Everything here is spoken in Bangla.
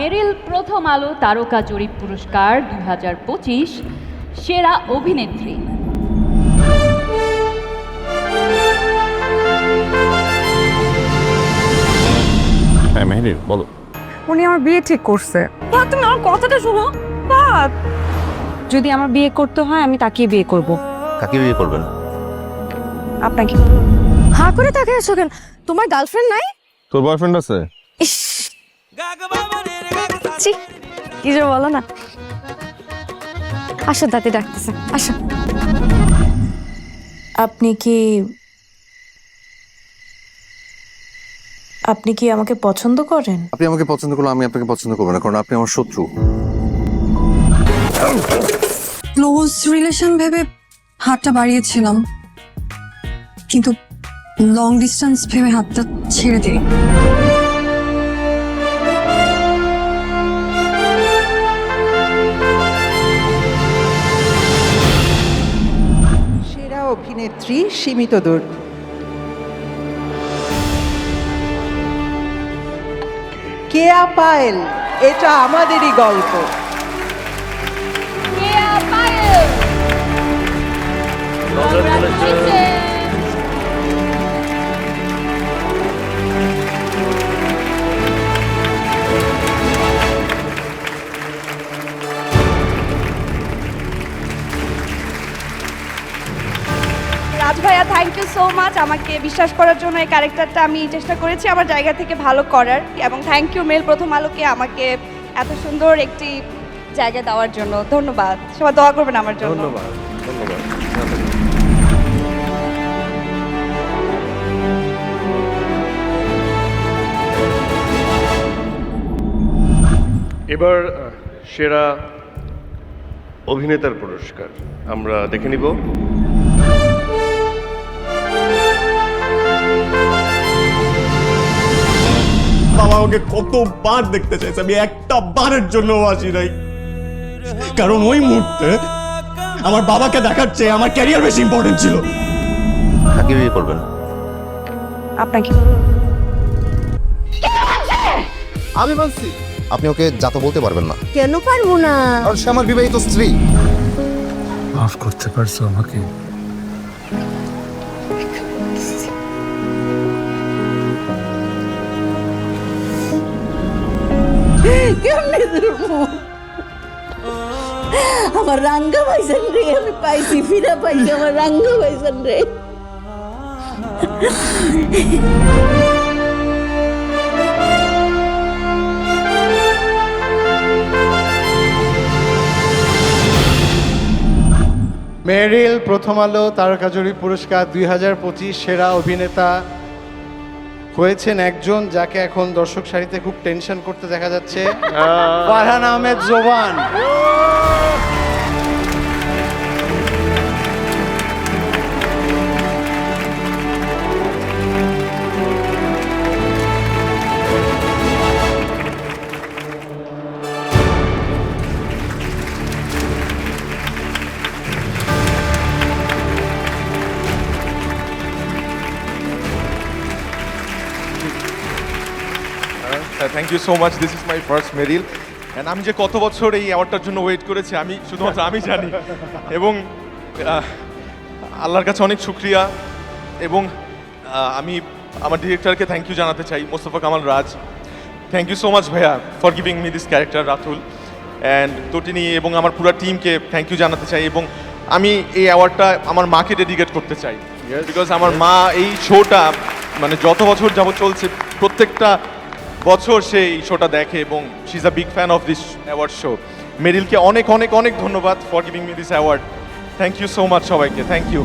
মেরিল প্রথম আলো তারকা জরিপ পুরস্কার 2025 সেরা অভিনেত্রী। হ্যাঁ মেহেরির বলো। উনি আমার বিয়ে ঠিক করছে। তুমি আমার কথাটা শোনো। যদি আমার বিয়ে করতে হয় আমি তাকিয়ে বিয়ে করব। কাকে বিয়ে করবেন? আপনাকে। হা করে তাকিয়ে আছো কেন? তোমার গার্লফ্রেন্ড নাই? তোর বয়ফ্রেন্ড আছে? ইস, ছি, কি যে বলো না। আসো, দাদি ডাকতেছে, আসো। আপনি কি আমাকে পছন্দ করেন? আপনি আমাকে পছন্দ করলে আমি আপনাকে পছন্দ করবো না, কারণ আপনি আমার শত্রু। ক্লোজ রিলেশন ভেবে হাতটা বাড়িয়েছিলাম, কিন্তু লং ডিস্টেন্স ভেবে হাতটা ছেড়ে দিই। সেরা অভিনেত্রী সীমিত দূর। কেয়া পায়েল, এটা আমাদেরই গল্প। কেয়া পায়েল, Congratulations! রাজ ভাইয়া, থ্যাংক ইউ সো মাচ আমাকে বিশ্বাস করার জন্য। এই ক্যারেক্টারটা আমি চেষ্টা করেছি আমার জায়গা থেকে ভালো করার, এবং থ্যাংক ইউ মেল প্রথম আলোকে আমাকে এত সুন্দর একটি জায়গা দেওয়ার জন্য। ধন্যবাদ, সবাই দোয়া করবেন আমার জন্য। ধন্যবাদ ধন্যবাদ। এবার সেরা অভিনেতার পুরস্কার আমরা দেখে নিব। বাবা আমাকে কতবার দেখতে চাইছে, আমি একটা বারের জন্য আসি নাই, কারণ ওই মুহূর্তে আমার বাবাকে দেখার চেয়ে আমার ক্যারিয়ার বেশি ইম্পর্টেন্ট ছিল। কাকে বিয়ে করবেন? আপনাকে। আমি বলছি আপনি ওকে যাতো বলতে পারবেন না। কেন পারবো না? কারণ সে আমার বিবাহিত স্ত্রী। মাফ করতে পারছো আমাকে? কেমনে ধরবো? আমার রাঙ্গা ভাইজান রে, আমি পাইছি, ফিরা পাইছি আমার রাঙ্গা ভাইজান রে। মেরিল প্রথম আলো তারকা জরিপ পুরস্কার 2025 সেরা অভিনেতা হয়েছেন একজন যাকে এখন দর্শক সারিতে খুব টেনশন করতে দেখা যাচ্ছে, Farhan Ahmed Joban. Thank you so much, this is my first Meril. And আমি যে কত বছর এই অ্যাওয়ার্ডটার জন্য ওয়েট করেছি আমি শুধুমাত্র আমি জানি, এবং আল্লাহর কাছে অনেক শুক্রিয়া। এবং আমি আমার ডিরেক্টরকে থ্যাংক ইউ জানাতে চাই, Mostafa Kamal Raj. Thank you so much ভাইয়া for giving me this character Ratul and Tatini, এবং আমার পুরো টিমকে থ্যাংক ইউ জানাতে চাই। এবং আমি এই অ্যাওয়ার্ডটা আমার মাকে ডেডিকেট করতে চাই, বিকজ আমার মা এই শোটা মানে যত বছর যাবত চলছে প্রত্যেকটা বছর সে এই শোটা দেখে, এবং she is a big fan of this award show. মেরিলকে অনেক অনেক অনেক ধন্যবাদ for giving me this award. Thank you so much সবাইকে, থ্যাংক ইউ।